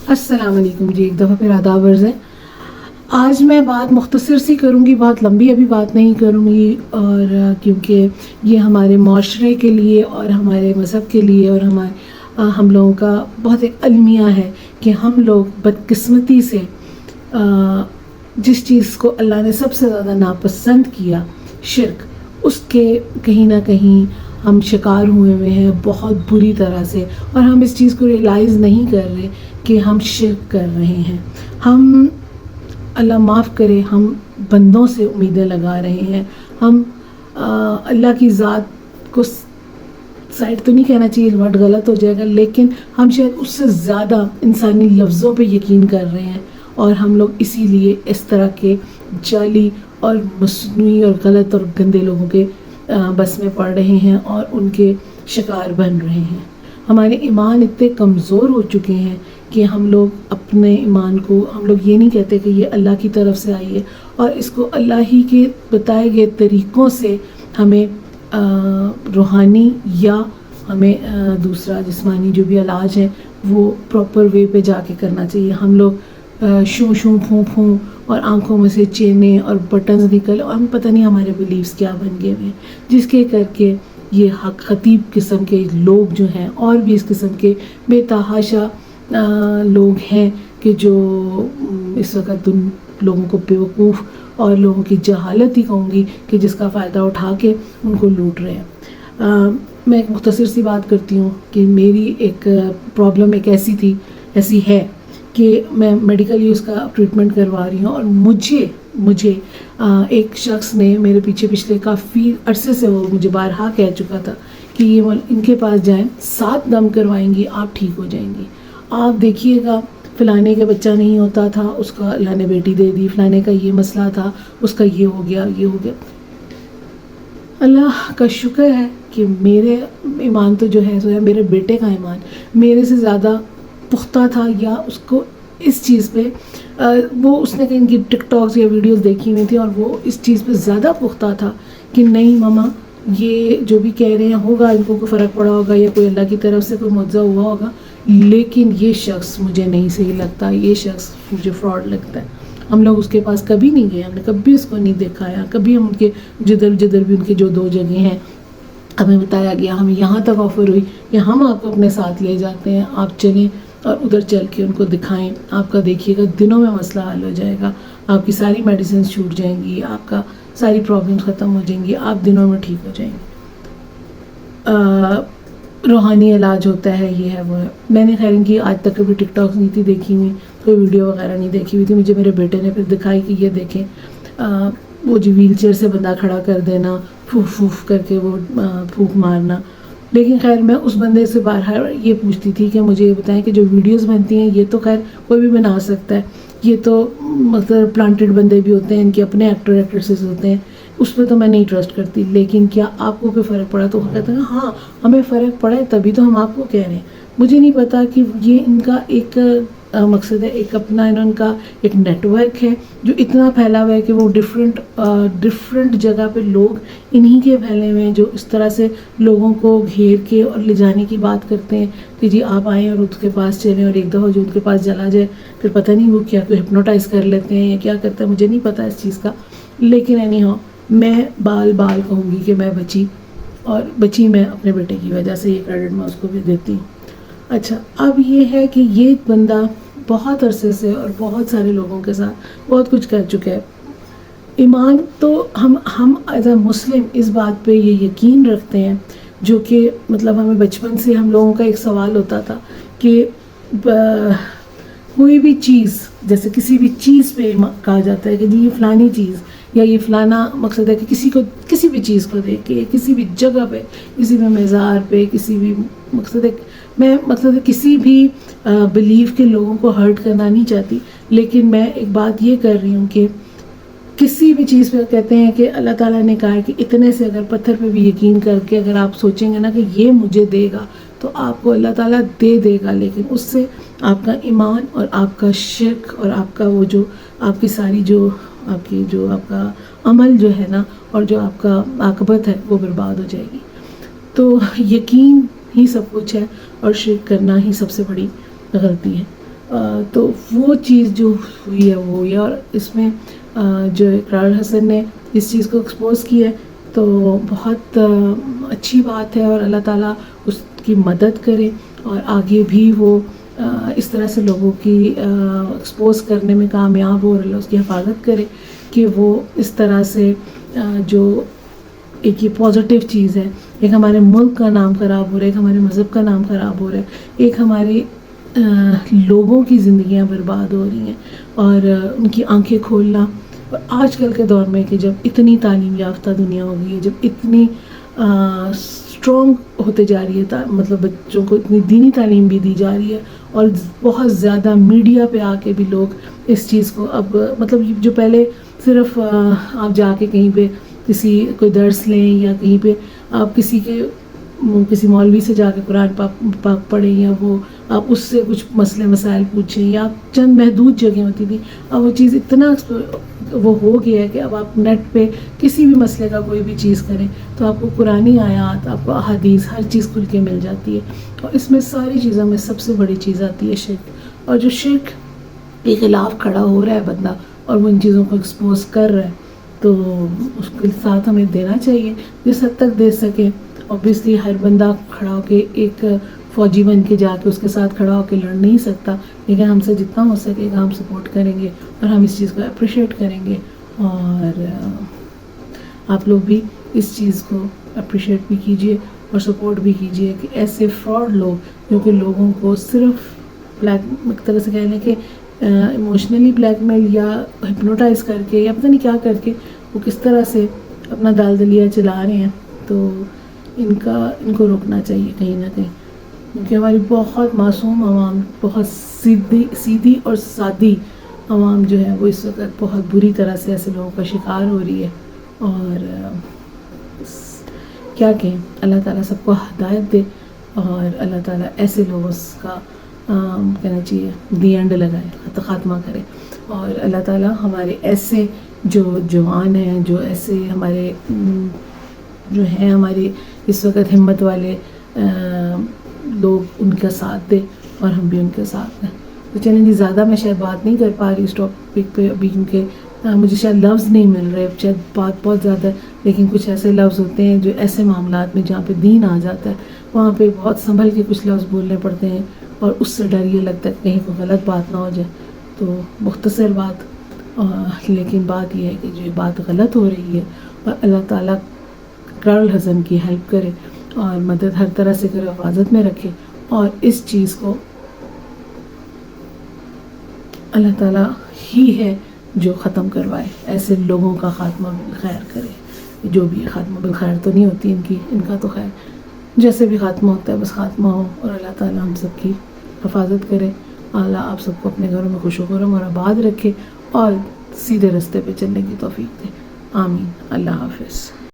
السلام علیکم جی، ایک دفعہ پھر آداب عرض ہے۔ آج میں بات مختصر سی کروں گی، بہت لمبی ابھی بات نہیں کروں گی، اور کیونکہ یہ ہمارے معاشرے کے لیے اور ہمارے مذہب کے لیے اور ہم لوگوں کا بہت ایک المیہ ہے کہ ہم لوگ بدقسمتی سے جس چیز کو اللہ نے سب سے زیادہ ناپسند کیا، شرک، اس کے کہیں نہ کہیں ہم شکار ہوئے ہیں بہت بری طرح سے، اور ہم اس چیز کو ریئلائز نہیں کر رہے کہ ہم شرک کر رہے ہیں۔ ہم، اللہ معاف کرے، ہم بندوں سے امیدیں لگا رہے ہیں، ہم اللہ کی ذات کو سائڈ تو نہیں کہنا چاہیے، بہت غلط ہو جائے گا، لیکن ہم شاید اس سے زیادہ انسانی لفظوں پہ یقین کر رہے ہیں، اور ہم لوگ اسی لیے اس طرح کے جعلی اور مصنوعی اور غلط اور گندے لوگوں کے بس میں پڑ رہے ہیں اور ان کے شکار بن رہے ہیں۔ ہمارے ایمان اتنے کمزور ہو چکے ہیں کہ ہم لوگ اپنے ایمان کو، ہم لوگ یہ نہیں کہتے کہ یہ اللہ کی طرف سے آئی ہے، اور اس کو اللہ ہی کے بتائے گئے طریقوں سے ہمیں روحانی یا ہمیں دوسرا جسمانی جو بھی علاج ہے وہ پراپر وے پہ جا کے کرنا چاہیے۔ ہم لوگ شوں شوں پھوں پھوں اور آنکھوں میں سے چینیں اور بٹنز نکل، اور ہم پتہ نہیں ہمارے بلیفز کیا بن گئے ہوئے ہیں، جس کے کر کے یہ حق خطیب قسم کے لوگ جو ہیں، اور بھی اس قسم کے بے تحاشا لوگ ہیں کہ جو اس وقت ان لوگوں کو بیوقوف اور لوگوں کی جہالت ہی کہوں گی کہ جس کا فائدہ اٹھا کے ان کو لوٹ رہے ہیں۔ میں ایک مختصر سی بات کرتی ہوں کہ میری ایک پرابلم ایک ایسی ہے کہ میں میڈیکلی اس کا ٹریٹمنٹ کروا رہی ہوں، اور مجھے ایک شخص نے میرے پیچھے پچھلے کافی عرصے سے، وہ مجھے بارہا کہہ چکا تھا کہ یہ ان کے پاس جائیں، 7 دم کروائیں گی، آپ ٹھیک ہو جائیں گی، آپ دیکھیے گا فلانے کا بچہ نہیں ہوتا تھا، اس کا اللہ نے بیٹی دے دی، فلانے کا یہ مسئلہ تھا، اس کا یہ ہو گیا، یہ ہو گیا۔ اللہ کا شکر ہے کہ میرے ایمان تو جو ہے سو میرے بیٹے کا ایمان میرے سے زیادہ پختہ تھا، یا اس کو اس چیز پہ وہ اس نے کہیں کی ٹک ٹاکس یا ویڈیوز دیکھی ہوئی تھی، اور وہ اس چیز پہ زیادہ پختہ تھا کہ نہیں ماما، یہ جو بھی کہہ رہے ہیں ہوگا، ان کو کوئی فرق پڑا ہوگا یا کوئی اللہ کی طرف سے کوئی معجزہ ہوا ہوگا، لیکن یہ شخص مجھے نہیں صحیح لگتا، یہ شخص مجھے فراڈ لگتا ہے۔ ہم لوگ اس کے پاس کبھی نہیں گئے، ہم نے کبھی اس کو نہیں دکھایا، کبھی ہم ان کے جدھر بھی ان کے جو 2 جگہیں ہیں ہمیں بتایا گیا، ہمیں یہاں تک آفر ہوئی کہ ہم آپ کو اپنے ساتھ لے جاتے ہیں، آپ چلیں اور ادھر چل کے ان کو دکھائیں، آپ کا دیکھیے گا دنوں میں مسئلہ حل ہو جائے گا، آپ کی ساری میڈیسنز چھوٹ جائیں گی، آپ کا ساری پرابلمس ختم ہو جائیں گی، آپ دنوں میں ٹھیک ہو جائیں گے۔ روحانی علاج ہوتا ہے، یہ ہے وہ ہے۔ میں نے خیر ان کی آج تک کبھی ٹک ٹاکس نہیں تھی دیکھی ہوئی، کوئی ویڈیو وغیرہ نہیں دیکھی ہوئی تھی، مجھے میرے بیٹے نے پھر دکھائی کہ یہ دیکھیں وہ جو ویل چیئر سے بندہ کھڑا کر دینا، پھوف پھوف کر کے وہ پھونک مارنا۔ لیکن خیر میں اس بندے سے بارہا یہ پوچھتی تھی کہ مجھے یہ بتائیں کہ جو ویڈیوز بنتی ہیں یہ تو خیر کوئی بھی بنا سکتا ہے، یہ تو مطلب پلانٹڈ بندے بھی ہوتے ہیں، ان کے اپنے ایکٹریسز ہوتے ہیں، اس پہ تو میں نہیں ٹرسٹ کرتی، لیکن کیا آپ کو کوئی فرق پڑا؟ تو وہ کہتا ہے ہاں ہمیں فرق پڑا ہے تبھی تو ہم آپ کو کہہ رہے ہیں۔ مجھے نہیں پتا کہ یہ ان کا ایک مقصد ہے، ایک اپنا ان کا ایک نیٹ ورک ہے جو اتنا پھیلا ہوا ہے کہ وہ ڈفرینٹ جگہ پہ لوگ انہی کے پھیلے ہوئے ہیں جو اس طرح سے لوگوں کو گھیر کے اور لے جانے کی بات کرتے ہیں کہ جی آپ آئیں اور اس کے پاس چلیں، اور ایک دفعہ جو ان کے پاس چلا جائے پھر پتہ نہیں وہ کیا کوئی ہپنوٹائز کر لیتے ہیں یا کیا کرتے ہیں، مجھے نہیں پتا اس چیز کا۔ لیکن اینی ہاؤ میں بال کہوں گی کہ میں بچی میں اپنے بیٹے کی وجہ سے، یہ کریڈٹ میں اس کو بھی دیتی ہوں۔ اچھا، اب یہ ہے کہ یہ بندہ بہت عرصے سے اور بہت سارے لوگوں کے ساتھ بہت کچھ کر چکا ہے۔ ایمان تو ہم ایز اے مسلم اس بات پہ یہ یقین رکھتے ہیں، جو کہ مطلب ہمیں بچپن سے ہم لوگوں کا ایک سوال ہوتا تھا کہ کوئی بھی چیز، جیسے کسی بھی چیز پہ کہا جاتا ہے کہ جی یہ فلانی چیز یا یہ فلانا، مقصد ہے کہ کسی بھی چیز کو دیکھ کے، کسی بھی جگہ پہ، کسی بھی مزار پہ، کسی بھی مقصد ہے کسی بھی بلیف کے لوگوں کو ہرٹ کرنا نہیں چاہتی، لیکن میں ایک بات یہ کر رہی ہوں کہ کسی بھی چیز پہ کہتے ہیں کہ اللہ تعالیٰ نے کہا ہے کہ اتنے سے اگر پتھر پہ بھی یقین کر کے اگر آپ سوچیں گے نا کہ یہ مجھے دے گا تو آپ کو اللہ تعالیٰ دے گا، لیکن اس سے آپ کا ایمان اور آپ کا شرک اور آپ کا وہ جو آپ کی ساری جو آپ کا عمل جو ہے نا، اور جو آپ کا عاقبت ہے وہ برباد ہو جائے گی۔ تو یقین ہی سب کچھ ہے، اور شرک کرنا ہی سب سے بڑی غلطی ہے۔ تو وہ چیز جو ہوئی ہے وہ ہوئی ہے. اور اس میں جو اقرار حسن نے اس چیز کو ایکسپوز کیا ہے تو بہت اچھی بات ہے, اور اللہ تعالیٰ اس کی مدد کرے اور آگے بھی وہ اس طرح سے لوگوں کی ایکسپوز کرنے میں کامیاب ہو, اور اللہ اس کی حفاظت کرے کہ وہ اس طرح سے جو ایک یہ پازیٹیو چیز ہے, ایک ہمارے ملک کا نام خراب ہو رہا ہے, ایک ہمارے مذہب کا نام خراب ہو رہا ہے, ایک ہمارے لوگوں کی زندگیاں برباد ہو رہی ہیں, اور ان کی آنکھیں کھولنا. اور آج کل کے دور میں کہ جب اتنی تعلیم یافتہ دنیا ہو گئی ہے, جب اتنی اسٹرانگ ہوتے جا رہی ہے, مطلب بچوں کو اتنی دینی تعلیم بھی دی جا رہی ہے, اور بہت زیادہ میڈیا پہ آ کے بھی لوگ اس چیز کو اب مطلب جو پہلے صرف آپ جا کے کہیں پہ کوئی درس لیں یا کہیں پہ آپ کسی مولوی سے جا کے قرآن پاک پڑھیں, یا وہ آپ اس سے کچھ مسئلے مسائل پوچھیں, یا آپ چند محدود جگہیں ہوتی تھیں, اب وہ چیز اتنا وہ ہو گیا ہے کہ اب آپ نیٹ پہ کسی بھی مسئلے کا کوئی بھی چیز کریں تو آپ کو قرآنی آیات, آپ کو احادیث, ہر چیز کھل کے مل جاتی ہے. اور اس میں ساری چیزوں میں سب سے بڑی چیز آتی ہے شرک. اور جو شرک کے خلاف کھڑا ہو رہا ہے بندہ اور وہ ان چیزوں کو ایکسپوز کر رہا ہے, تو اس کے ساتھ ہمیں دینا چاہیے جس حد تک دے سکے. اوبیسلی ہر بندہ کھڑا ہو کے ایک فوجی بن کے جا کے اس کے ساتھ کھڑا ہو کے لڑ نہیں سکتا, لیکن ہم سے جتنا ہو سکے گا ہم سپورٹ کریں گے اور ہم اس چیز کو اپریشیٹ کریں گے. اور آپ لوگ بھی اس چیز کو اپریشیٹ بھی کیجیے اور سپورٹ بھی کیجیے کہ ایسے فراڈ لوگ جو کہ لوگوں کو صرف ایک طرح سے کہہ لیں کہ ایموشنلی بلیک میل یا ہپنوٹائز کر کے یا پتہ نہیں کیا کر کے وہ کس طرح سے اپنا دال دلیا چلا رہے ہیں, تو ان کو روکنا چاہیے کہیں نہ کہیں, کیونکہ ہماری بہت معصوم عوام, بہت سیدھی اور سادی عوام جو ہے وہ اس وقت بہت بری طرح سے ایسے لوگوں کا شکار ہو رہی ہے. اور کیا کہیں, اللہ تعالیٰ سب کو ہدایت دے, اور اللہ تعالیٰ ایسے لوگوں کا کہنا چاہیے دی اینڈ لگائے, خاتمہ کرے. اور اللہ تعالیٰ ہمارے ایسے جو جوان ہیں, جو ایسے ہمارے جو ہیں ہمارے اس وقت ہمت والے لوگ, ان کا ساتھ دے اور ہم بھی ان کے ساتھ دیں. تو چلیں جی, زیادہ میں شاید بات نہیں کر پا رہی اس ٹاپک پہ ابھی, کیونکہ مجھے شاید لفظ نہیں مل رہے, شاید بات بہت زیادہ ہے, لیکن کچھ ایسے لفظ ہوتے ہیں جو ایسے معاملات میں جہاں پہ دین آ جاتا ہے وہاں پہ بہت سنبھل کے کچھ لفظ بولنے پڑتے ہیں, اور اس سے ڈر یہ لگتا ہے کہ کہیں کوئی غلط بات نہ ہو جائے. تو مختصر بات, لیکن بات یہ ہے کہ جو بات غلط ہو رہی ہے, اور اللہ تعالیٰ اقرار الحسن کی ہیلپ کرے اور مدد ہر طرح سے کرے, حفاظت میں رکھے, اور اس چیز کو اللہ تعالیٰ ہی ہے جو ختم کروائے, ایسے لوگوں کا خاتمہ بالخیر کرے. جو بھی خاتمہ بالخیر تو نہیں ہوتی ان کا تو خیر جیسے بھی خاتمہ ہوتا ہے بس خاتمہ ہو, اور اللہ تعالیٰ ہم سب کی حفاظت کرے. اللہ آپ سب کو اپنے گھروں میں خوش و خرم اور آباد رکھے اور سیدھے راستے پہ چلنے کی توفیق دے. آمین. اللہ حافظ.